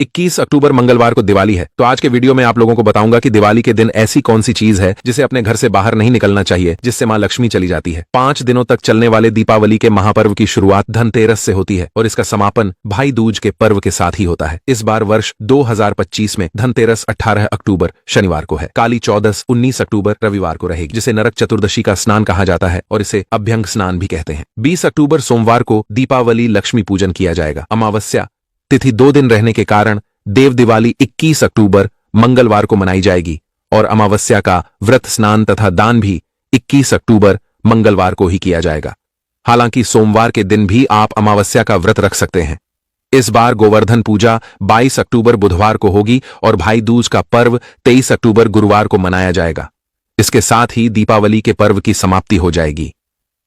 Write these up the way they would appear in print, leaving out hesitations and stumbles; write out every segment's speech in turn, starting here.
21 अक्टूबर मंगलवार को दिवाली है। तो आज के वीडियो में आप लोगों को बताऊंगा कि दिवाली के दिन ऐसी कौन सी चीज है जिसे अपने घर से बाहर नहीं निकलना चाहिए, जिससे मां लक्ष्मी चली जाती है। 5 दिनों तक चलने वाले दीपावली के महापर्व की शुरुआत धनतेरस से होती है और इसका समापन भाई दूज के पर्व के साथ ही होता है। इस बार वर्ष 2025 में धनतेरस 18 अक्टूबर शनिवार को है। काली चौदस 19 अक्टूबर रविवार को रहेगी, जिसे नरक चतुर्दशी का स्नान कहा जाता है और इसे अभ्यंग स्नान भी कहते हैं। 20 अक्टूबर सोमवार को दीपावली लक्ष्मी पूजन किया जाएगा। अमावस्या तिथि 2 दिन रहने के कारण देव दिवाली 21 अक्टूबर मंगलवार को मनाई जाएगी और अमावस्या का व्रत स्नान तथा दान भी 21 अक्टूबर मंगलवार को ही किया जाएगा। हालांकि सोमवार के दिन भी आप अमावस्या का व्रत रख सकते हैं। इस बार गोवर्धन पूजा 22 अक्टूबर बुधवार को होगी और भाई दूज का पर्व 23 अक्टूबर गुरुवार को मनाया जाएगा। इसके साथ ही दीपावली के पर्व की समाप्ति हो जाएगी।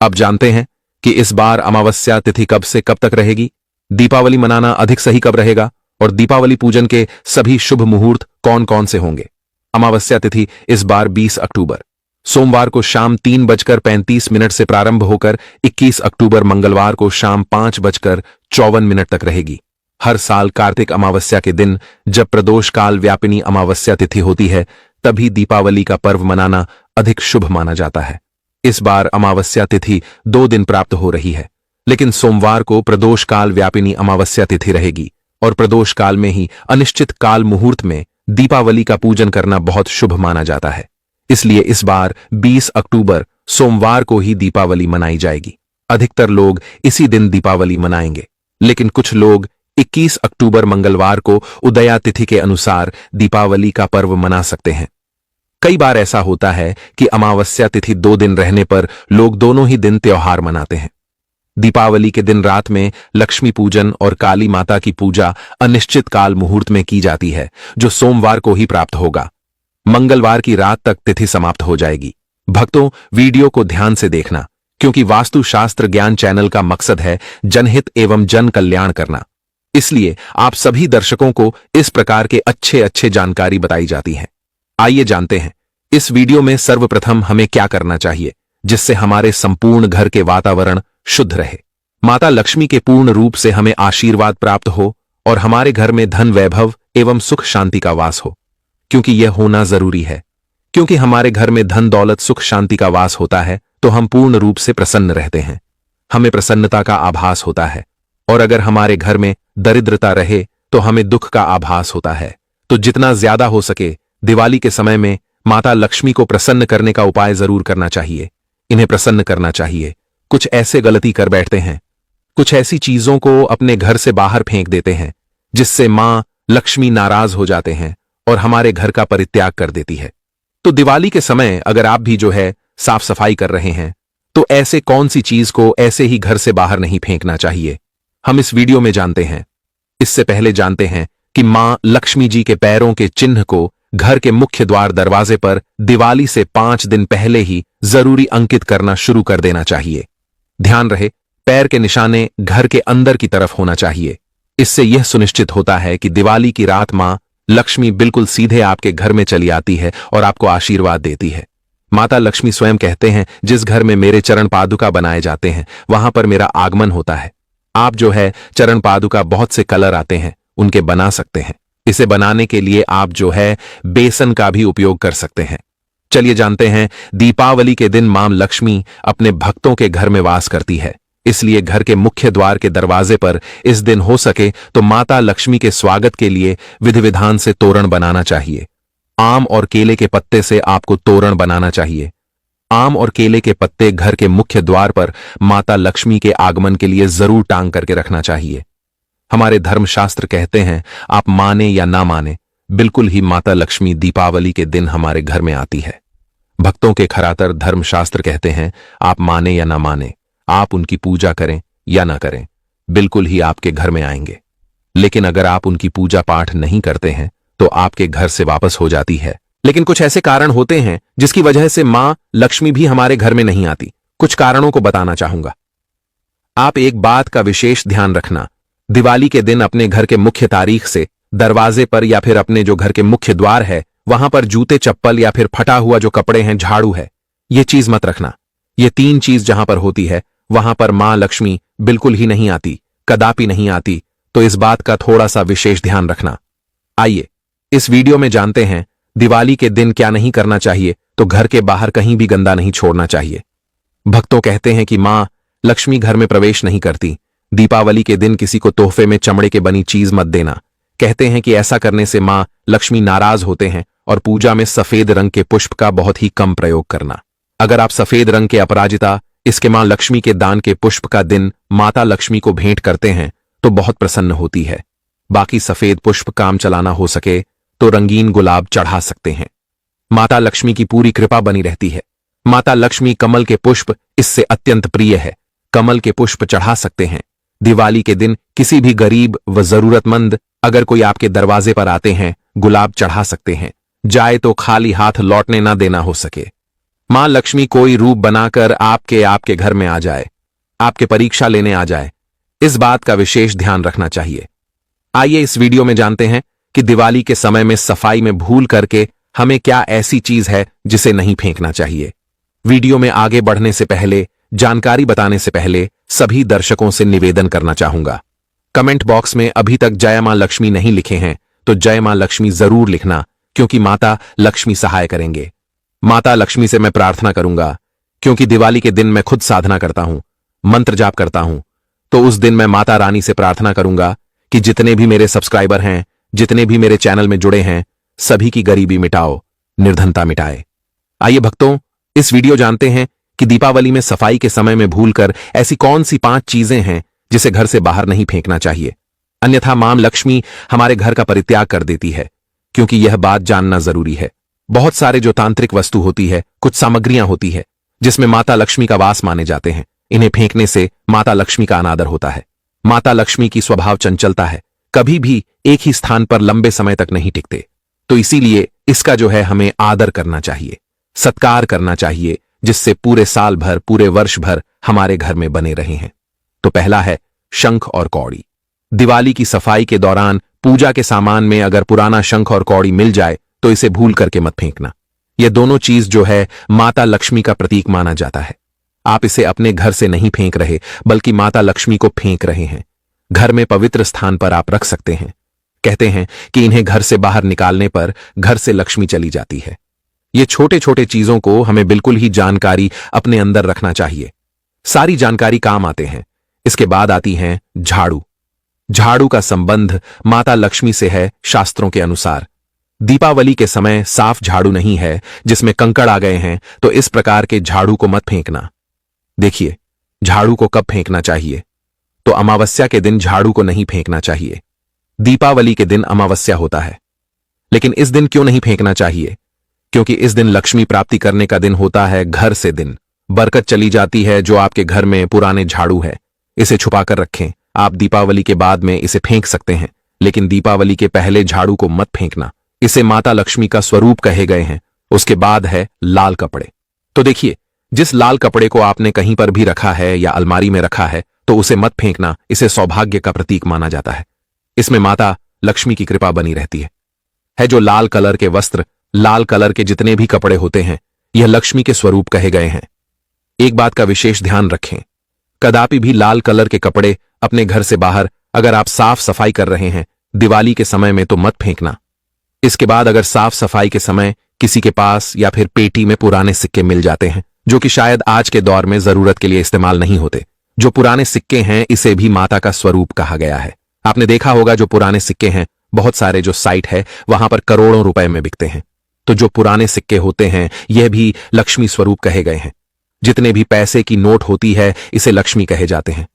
अब जानते हैं कि इस बार अमावस्या तिथि कब से कब तक रहेगी, दीपावली मनाना अधिक सही कब रहेगा और दीपावली पूजन के सभी शुभ मुहूर्त कौन कौन से होंगे। अमावस्या तिथि इस बार 20 अक्टूबर सोमवार को शाम 3:35 से प्रारंभ होकर 21 अक्टूबर मंगलवार को शाम 5:54 तक रहेगी। हर साल कार्तिक अमावस्या के दिन जब प्रदोष काल व्यापिनी अमावस्या तिथि होती है, तभी दीपावली का पर्व मनाना अधिक शुभ माना जाता है। इस बार अमावस्या तिथि 2 दिन प्राप्त हो रही है, लेकिन सोमवार को प्रदोष काल व्यापिनी अमावस्या तिथि रहेगी और प्रदोष काल में ही अनिश्चित काल मुहूर्त में दीपावली का पूजन करना बहुत शुभ माना जाता है। इसलिए इस बार 20 अक्टूबर सोमवार को ही दीपावली मनाई जाएगी। अधिकतर लोग इसी दिन दीपावली मनाएंगे, लेकिन कुछ लोग 21 अक्टूबर मंगलवार को उदया तिथि के अनुसार दीपावली का पर्व मना सकते हैं। कई बार ऐसा होता है कि अमावस्या तिथि 2 दिन रहने पर लोग दोनों ही दिन त्योहार मनाते हैं। दीपावली के दिन रात में लक्ष्मी पूजन और काली माता की पूजा अनिश्चित काल मुहूर्त में की जाती है, जो सोमवार को ही प्राप्त होगा। मंगलवार की रात तक तिथि समाप्त हो जाएगी। भक्तों, वीडियो को ध्यान से देखना, क्योंकि वास्तुशास्त्र ज्ञान चैनल का मकसद है जनहित एवं जन कल्याण करना। इसलिए आप सभी दर्शकों को इस प्रकार के अच्छे जानकारी बताई जाती है। आइए जानते हैं इस वीडियो में सर्वप्रथम हमें क्या करना चाहिए जिससे हमारे संपूर्ण घर के वातावरण शुद्ध रहे, माता लक्ष्मी के पूर्ण रूप से हमें आशीर्वाद प्राप्त हो और हमारे घर में धन वैभव एवं सुख शांति का वास हो, क्योंकि यह होना जरूरी है। क्योंकि हमारे घर में धन दौलत सुख शांति का वास होता है तो हम पूर्ण रूप से प्रसन्न रहते हैं, हमें प्रसन्नता का आभास होता है। और अगर हमारे घर में दरिद्रता रहे तो हमें दुख का आभास होता है। तो जितना ज्यादा हो सके दिवाली के समय में माता लक्ष्मी को प्रसन्न करने का उपाय जरूर करना चाहिए, इन्हें प्रसन्न करना चाहिए। कुछ ऐसे गलती कर बैठते हैं, कुछ ऐसी चीजों को अपने घर से बाहर फेंक देते हैं जिससे मां लक्ष्मी नाराज हो जाते हैं और हमारे घर का परित्याग कर देती है। तो दिवाली के समय अगर आप भी साफ सफाई कर रहे हैं तो ऐसे कौन सी चीज को ऐसे ही घर से बाहर नहीं फेंकना चाहिए, हम इस वीडियो में जानते हैं। इससे पहले जानते हैं कि मां लक्ष्मी जी के पैरों के चिन्ह को घर के मुख्य द्वार दरवाजे पर दिवाली से 5 दिन पहले ही जरूरी अंकित करना शुरू कर देना चाहिए। ध्यान रहे, पैर के निशाने घर के अंदर की तरफ होना चाहिए। इससे यह सुनिश्चित होता है कि दिवाली की रात मां लक्ष्मी बिल्कुल सीधे आपके घर में चली आती है और आपको आशीर्वाद देती है। माता लक्ष्मी स्वयं कहते हैं, जिस घर में मेरे चरण पादुका बनाए जाते हैं वहां पर मेरा आगमन होता है। आप चरण पादुका बहुत से कलर आते हैं, उनके बना सकते हैं। इसे बनाने के लिए आप बेसन का भी उपयोग कर सकते हैं। चलिए जानते हैं, दीपावली के दिन मां लक्ष्मी अपने भक्तों के घर में वास करती है। इसलिए घर के मुख्य द्वार के दरवाजे पर इस दिन हो सके तो माता लक्ष्मी के स्वागत के लिए विधि विधान से तोरण बनाना चाहिए। आम और केले के पत्ते से आपको तोरण बनाना चाहिए। आम और केले के पत्ते घर के मुख्य द्वार पर माता लक्ष्मी के आगमन के लिए जरूर टांग करके रखना चाहिए। हमारे धर्मशास्त्र कहते हैं, आप माने या ना माने, बिल्कुल ही माता लक्ष्मी दीपावली के दिन हमारे घर में आती है। भक्तों के खरातर धर्मशास्त्र कहते हैं, आप माने या ना माने, आप उनकी पूजा करें या ना करें, बिल्कुल ही आपके घर में आएंगे। लेकिन अगर आप उनकी पूजा पाठ नहीं करते हैं तो आपके घर से वापस हो जाती है। लेकिन कुछ ऐसे कारण होते हैं जिसकी वजह से मां लक्ष्मी भी हमारे घर में नहीं आती। कुछ कारणों को बताना चाहूंगा। आप एक बात का विशेष ध्यान रखना, दिवाली के दिन अपने घर के मुख्य तारीख से दरवाजे पर या फिर अपने घर के मुख्य द्वार है वहां पर जूते चप्पल या फिर फटा हुआ कपड़े हैं, झाड़ू है, ये चीज मत रखना। ये 3 चीज जहां पर होती है वहां पर मां लक्ष्मी बिल्कुल ही नहीं आती, कदापि नहीं आती। तो इस बात का थोड़ा सा विशेष ध्यान रखना। आइए इस वीडियो में जानते हैं दिवाली के दिन क्या नहीं करना चाहिए। तो घर के बाहर कहीं भी गंदा नहीं छोड़ना चाहिए। भक्तों कहते हैं कि मां लक्ष्मी घर में प्रवेश नहीं करती। दीपावली के दिन किसी को तोहफे में चमड़े के बनी चीज मत देना। कहते हैं कि ऐसा करने से मां लक्ष्मी नाराज होते हैं। और पूजा में सफेद रंग के पुष्प का बहुत ही कम प्रयोग करना। अगर आप सफेद रंग के अपराजिता इसके मां लक्ष्मी के दान के पुष्प का दिन माता लक्ष्मी को भेंट करते हैं तो बहुत प्रसन्न होती है। बाकी सफेद पुष्प काम चलाना हो सके तो रंगीन गुलाब चढ़ा सकते हैं। माता लक्ष्मी की पूरी कृपा बनी रहती है। माता लक्ष्मी कमल के पुष्प इससे अत्यंत प्रिय है। कमल के पुष्प चढ़ा सकते हैं। दिवाली के दिन किसी भी गरीब व जरूरतमंद अगर कोई आपके दरवाजे पर आते हैं गुलाब चढ़ा सकते हैं। जाए तो खाली हाथ लौटने ना देना हो सके। मां लक्ष्मी कोई रूप बनाकर आपके घर में आ जाए, आपके परीक्षा लेने आ जाए, इस बात का विशेष ध्यान रखना चाहिए। आइए इस वीडियो में जानते हैं कि दिवाली के समय में सफाई में भूल करके हमें क्या ऐसी चीज है जिसे नहीं फेंकना चाहिए। वीडियो में आगे बढ़ने से पहले, जानकारी बताने से पहले सभी दर्शकों से निवेदन करना चाहूंगा, कमेंट बॉक्स में अभी तक जय मां लक्ष्मी नहीं लिखे हैं तो जय मां लक्ष्मी जरूर लिखना, क्योंकि माता लक्ष्मी सहाय करेंगे। माता लक्ष्मी से मैं प्रार्थना करूंगा, क्योंकि दिवाली के दिन मैं खुद साधना करता हूं, मंत्र जाप करता हूं, तो उस दिन मैं माता रानी से प्रार्थना करूंगा कि जितने भी मेरे सब्सक्राइबर हैं, जितने भी मेरे चैनल में जुड़े हैं, सभी की गरीबी मिटाओ, निर्धनता मिटाए। आइए भक्तों, इस वीडियो जानते हैं कि दीपावली में सफाई के समय में भूलकर ऐसी कौन सी 5 चीजें हैं जिसे घर से बाहर नहीं फेंकना चाहिए, अन्यथा मां लक्ष्मी हमारे घर का परित्याग कर देती है। क्योंकि यह बात जानना जरूरी है। बहुत सारे जो तांत्रिक वस्तु होती है, कुछ सामग्रियां होती है जिसमें माता लक्ष्मी का वास माने जाते हैं, इन्हें फेंकने से माता लक्ष्मी का अनादर होता है। माता लक्ष्मी की स्वभाव चंचलता है, कभी भी एक ही स्थान पर लंबे समय तक नहीं टिकते। तो इसीलिए इसका जो है हमें आदर करना चाहिए, सत्कार करना चाहिए, जिससे पूरे साल भर, पूरे वर्ष भर हमारे घर में बने रहे हैं। तो पहला है शंख और कौड़ी। दिवाली की सफाई के दौरान पूजा के सामान में अगर पुराना शंख और कौड़ी मिल जाए तो इसे भूल करके मत फेंकना। ये दोनों चीज जो है माता लक्ष्मी का प्रतीक माना जाता है। आप इसे अपने घर से नहीं फेंक रहे, बल्कि माता लक्ष्मी को फेंक रहे हैं। घर में पवित्र स्थान पर आप रख सकते हैं। कहते हैं कि इन्हें घर से बाहर निकालने पर घर से लक्ष्मी चली जाती है। ये छोटे छोटे चीजों को हमें बिल्कुल ही जानकारी अपने अंदर रखना चाहिए। सारी जानकारी काम आते हैं। इसके बाद आती है झाड़ू। झाड़ू का संबंध माता लक्ष्मी से है शास्त्रों के अनुसार। दीपावली के समय साफ झाड़ू नहीं है जिसमें कंकड़ आ गए हैं तो इस प्रकार के झाड़ू को मत फेंकना। देखिए, झाड़ू को कब फेंकना चाहिए, तो अमावस्या के दिन झाड़ू को नहीं फेंकना चाहिए। दीपावली के दिन अमावस्या होता है, लेकिन इस दिन क्यों नहीं फेंकना चाहिए? क्योंकि इस दिन लक्ष्मी प्राप्ति करने का दिन होता है। घर से दिन बरकत चली जाती है। जो आपके घर में पुराने झाड़ू है, इसे छुपाकर रखें। आप दीपावली के बाद में इसे फेंक सकते हैं, लेकिन दीपावली के पहले झाड़ू को मत फेंकना। इसे माता लक्ष्मी का स्वरूप कहे गए हैं। उसके बाद है लाल कपड़े। तो देखिए, जिस लाल कपड़े को आपने कहीं पर भी रखा है या अलमारी में रखा है तो उसे मत फेंकना। इसे सौभाग्य का प्रतीक माना जाता है। इसमें माता लक्ष्मी की कृपा बनी रहती है। जो लाल कलर के वस्त्र, लाल कलर के जितने भी कपड़े होते हैं, यह लक्ष्मी के स्वरूप कहे गए हैं। एक बात का विशेष ध्यान रखें, कदापि भी लाल कलर के कपड़े अपने घर से बाहर अगर आप साफ सफाई कर रहे हैं दिवाली के समय में तो मत फेंकना। इसके बाद अगर साफ सफाई के समय किसी के पास या फिर पेटी में पुराने सिक्के मिल जाते हैं, जो कि शायद आज के दौर में जरूरत के लिए इस्तेमाल नहीं होते, जो पुराने सिक्के हैं, इसे भी माता का स्वरूप कहा गया है। आपने देखा होगा जो पुराने सिक्के हैं, बहुत सारे जो साइट है वहां पर करोड़ों रुपए में बिकते हैं। तो जो पुराने सिक्के होते हैं, यह भी लक्ष्मी स्वरूप कहे गए हैं। जितने भी पैसे की नोट होती है, इसे लक्ष्मी कहे जाते हैं।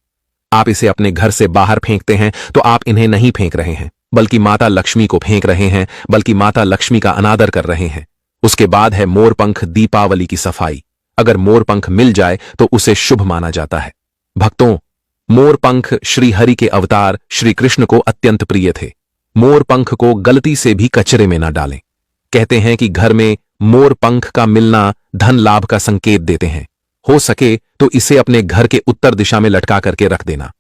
आप इसे अपने घर से बाहर फेंकते हैं तो आप इन्हें नहीं फेंक रहे हैं, बल्कि माता लक्ष्मी को फेंक रहे हैं, बल्कि माता लक्ष्मी का अनादर कर रहे हैं। उसके बाद है मोरपंख। दीपावली की सफाई, अगर मोरपंख मिल जाए तो उसे शुभ माना जाता है। भक्तों, मोरपंख श्री हरि के अवतार श्री कृष्ण को अत्यंत प्रिय थे। मोरपंख को गलती से भी कचरे में न डालें। कहते हैं कि घर में मोरपंख का मिलना धन लाभ का संकेत देते हैं। हो सके तो इसे अपने घर के उत्तर दिशा में लटका करके रख देना।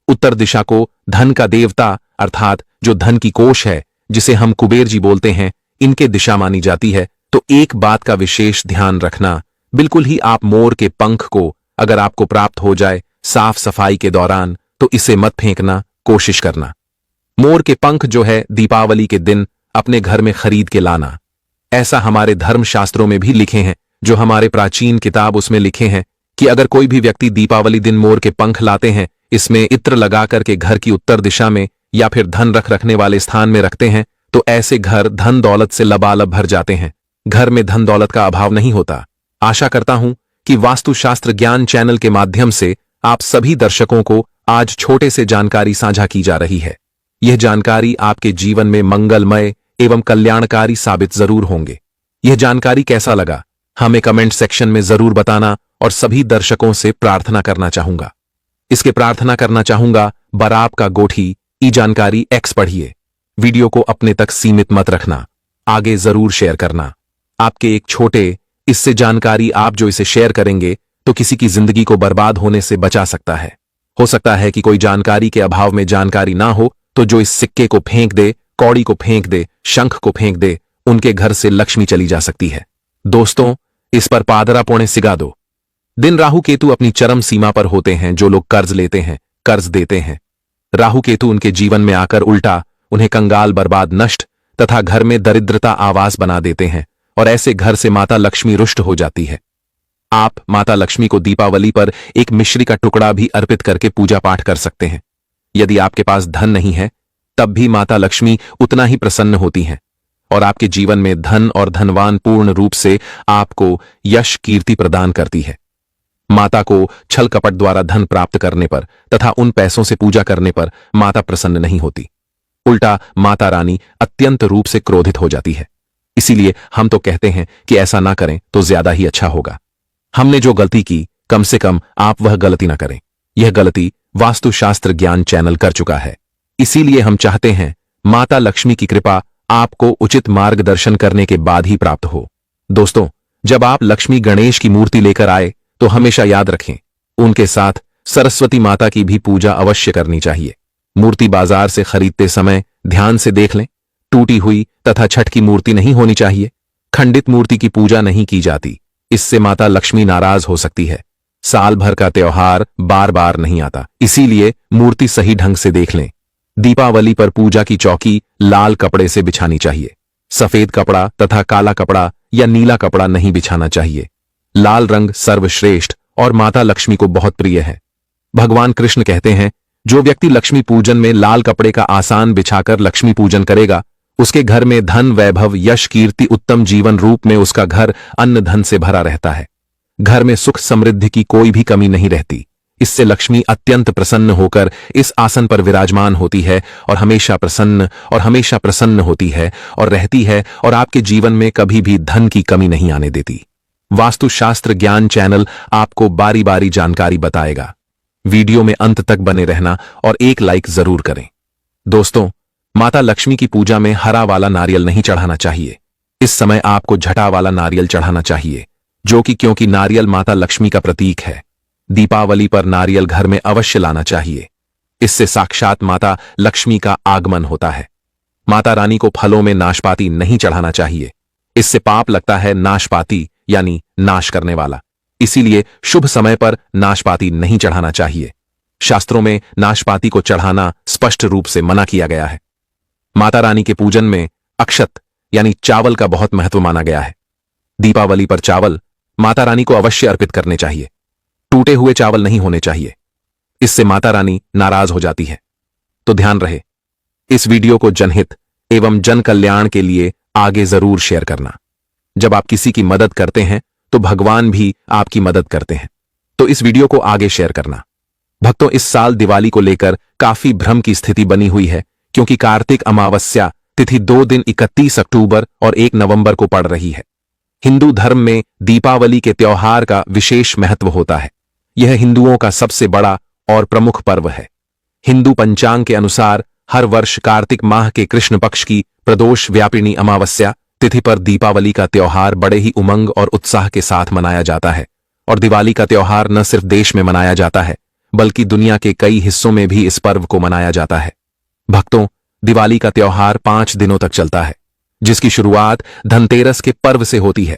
उत्तर दिशा को धन का देवता अर्थात जो धन की कोष है, जिसे हम कुबेर जी बोलते हैं, इनके दिशा मानी जाती है। तो एक बात का विशेष ध्यान रखना, बिल्कुल ही आप मोर के पंख को अगर आपको प्राप्त हो जाए साफ सफाई के दौरान तो इसे मत फेंकना, कोशिश करना। मोर के पंख जो है दीपावली के दिन अपने घर में खरीद के लाना। ऐसा हमारे धर्मशास्त्रों में भी लिखे हैं, जो हमारे प्राचीन किताब उसमें लिखे हैं कि अगर कोई भी व्यक्ति दीपावली दिन मोर के पंख लाते हैं, इसमें इत्र लगा करके घर की उत्तर दिशा में या फिर धन रखने वाले स्थान में रखते हैं, तो ऐसे घर धन दौलत से लबालब भर जाते हैं। घर में धन दौलत का अभाव नहीं होता। आशा करता हूं कि वास्तुशास्त्र ज्ञान चैनल के माध्यम से आप सभी दर्शकों को आज छोटे से जानकारी साझा की जा रही है। यह जानकारी आपके जीवन में मंगलमय एवं कल्याणकारी साबित जरूर होंगे। यह जानकारी कैसा लगा हमें कमेंट सेक्शन में जरूर बताना, और सभी दर्शकों से प्रार्थना करना चाहूंगा बराब का गोठी ई जानकारी एक्स पढ़िए। वीडियो को अपने तक सीमित मत रखना, आगे जरूर शेयर करना। आपके एक छोटे इससे जानकारी आप जो इसे शेयर करेंगे तो किसी की जिंदगी को बर्बाद होने से बचा सकता है। हो सकता है कि कोई जानकारी के अभाव में जानकारी ना हो, तो जो इस सिक्के को फेंक दे, कौड़ी को फेंक दे, शंख को फेंक दे, उनके घर से लक्ष्मी चली जा सकती है। दोस्तों, इस पर पादरा पौने सिगा दो। दिन राहु केतु अपनी चरम सीमा पर होते हैं। जो लोग कर्ज लेते हैं, कर्ज देते हैं, राहु केतु उनके जीवन में आकर उल्टा उन्हें कंगाल, बर्बाद, नष्ट तथा घर में दरिद्रता आवास बना देते हैं, और ऐसे घर से माता लक्ष्मी रुष्ट हो जाती है। आप माता लक्ष्मी को दीपावली पर एक मिश्री का टुकड़ा भी अर्पित करके पूजा पाठ कर सकते हैं। यदि आपके पास धन नहीं है, तब भी माता लक्ष्मी उतना ही प्रसन्न होती हैं, और आपके जीवन में धन और धनवान पूर्ण रूप से आपको यश कीर्ति प्रदान करती है। माता को छल कपट द्वारा धन प्राप्त करने पर तथा उन पैसों से पूजा करने पर माता प्रसन्न नहीं होती। उल्टा माता रानी अत्यंत रूप से क्रोधित हो जाती है। इसीलिए हम तो कहते हैं कि ऐसा ना करें तो ज्यादा ही अच्छा होगा। हमने जो गलती की, कम से कम आप वह गलती ना करें। यह गलती वास्तुशास्त्र ज्ञान चैनल कर चुका है। इसीलिए हम चाहते हैं माता लक्ष्मी की कृपा आपको उचित मार्गदर्शन करने के बाद ही प्राप्त हो। दोस्तों, जब आप लक्ष्मी गणेश की मूर्ति लेकर आए तो हमेशा याद रखें, उनके साथ सरस्वती माता की भी पूजा अवश्य करनी चाहिए। मूर्ति बाजार से खरीदते समय ध्यान से देख लें, टूटी हुई तथा छठ की मूर्ति नहीं होनी चाहिए। खंडित मूर्ति की पूजा नहीं की जाती, इससे माता लक्ष्मी नाराज हो सकती है। साल भर का त्योहार बार बार नहीं आता, इसीलिए मूर्ति सही ढंग से देख लें। दीपावली पर पूजा की चौकी लाल कपड़े से बिछानी चाहिए। सफेद कपड़ा तथा काला कपड़ा या नीला कपड़ा नहीं बिछाना चाहिए। लाल रंग सर्वश्रेष्ठ और माता लक्ष्मी को बहुत प्रिय है। भगवान कृष्ण कहते हैं, जो व्यक्ति लक्ष्मी पूजन में लाल कपड़े का आसान बिछाकर लक्ष्मी पूजन करेगा, उसके घर में धन, वैभव, यश, कीर्ति, उत्तम जीवन रूप में उसका घर अन्न धन से भरा रहता है। घर में सुख समृद्धि की कोई भी कमी नहीं रहती। इससे लक्ष्मी अत्यंत प्रसन्न होकर इस आसन पर विराजमान होती है और हमेशा प्रसन्न होती है और रहती है, और आपके जीवन में कभी भी धन की कमी नहीं आने देती। वास्तुशास्त्र ज्ञान चैनल आपको बारी बारी जानकारी बताएगा। वीडियो में अंत तक बने रहना और एक लाइक जरूर करें। दोस्तों, माता लक्ष्मी की पूजा में हरा वाला नारियल नहीं चढ़ाना चाहिए। इस समय आपको झटा वाला नारियल चढ़ाना चाहिए, क्योंकि नारियल माता लक्ष्मी का प्रतीक है। दीपावली पर नारियल घर में अवश्य लाना चाहिए। इससे साक्षात माता लक्ष्मी का आगमन होता है। माता रानी को फलों में नाशपाती नहीं चढ़ाना चाहिए, इससे पाप लगता है। नाशपाती यानी नाश करने वाला, इसीलिए शुभ समय पर नाशपाती नहीं चढ़ाना चाहिए। शास्त्रों में नाशपाती को चढ़ाना स्पष्ट रूप से मना किया गया है। माता रानी के पूजन में अक्षत यानी चावल का बहुत महत्व माना गया है। दीपावली पर चावल माता रानी को अवश्य अर्पित करने चाहिए। टूटे हुए चावल नहीं होने चाहिए, इससे माता रानी नाराज हो जाती है। तो ध्यान रहे, इस वीडियो को जनहित एवं जन कल्याण के लिए आगे जरूर शेयर करना। जब आप किसी की मदद करते हैं तो भगवान भी आपकी मदद करते हैं, तो इस वीडियो को आगे शेयर करना। भक्तों, इस साल दिवाली को लेकर काफी भ्रम की स्थिति बनी हुई है, क्योंकि कार्तिक अमावस्या तिथि 2 दिन 31 अक्टूबर और 1 नवंबर को पड़ रही है। हिंदू धर्म में दीपावली के त्योहार का विशेष महत्व होता है। यह हिंदुओं का सबसे बड़ा और प्रमुख पर्व है। हिंदू पंचांग के अनुसार हर वर्ष कार्तिक माह के कृष्ण पक्ष की प्रदोष व्यापिनी अमावस्या तिथि पर दीपावली का त्योहार बड़े ही उमंग और उत्साह के साथ मनाया जाता है। और दिवाली का त्योहार न सिर्फ देश में मनाया जाता है, बल्कि दुनिया के कई हिस्सों में भी इस पर्व को मनाया जाता है। भक्तों, दिवाली का त्योहार 5 दिनों तक चलता है, जिसकी शुरुआत धनतेरस के पर्व से होती है।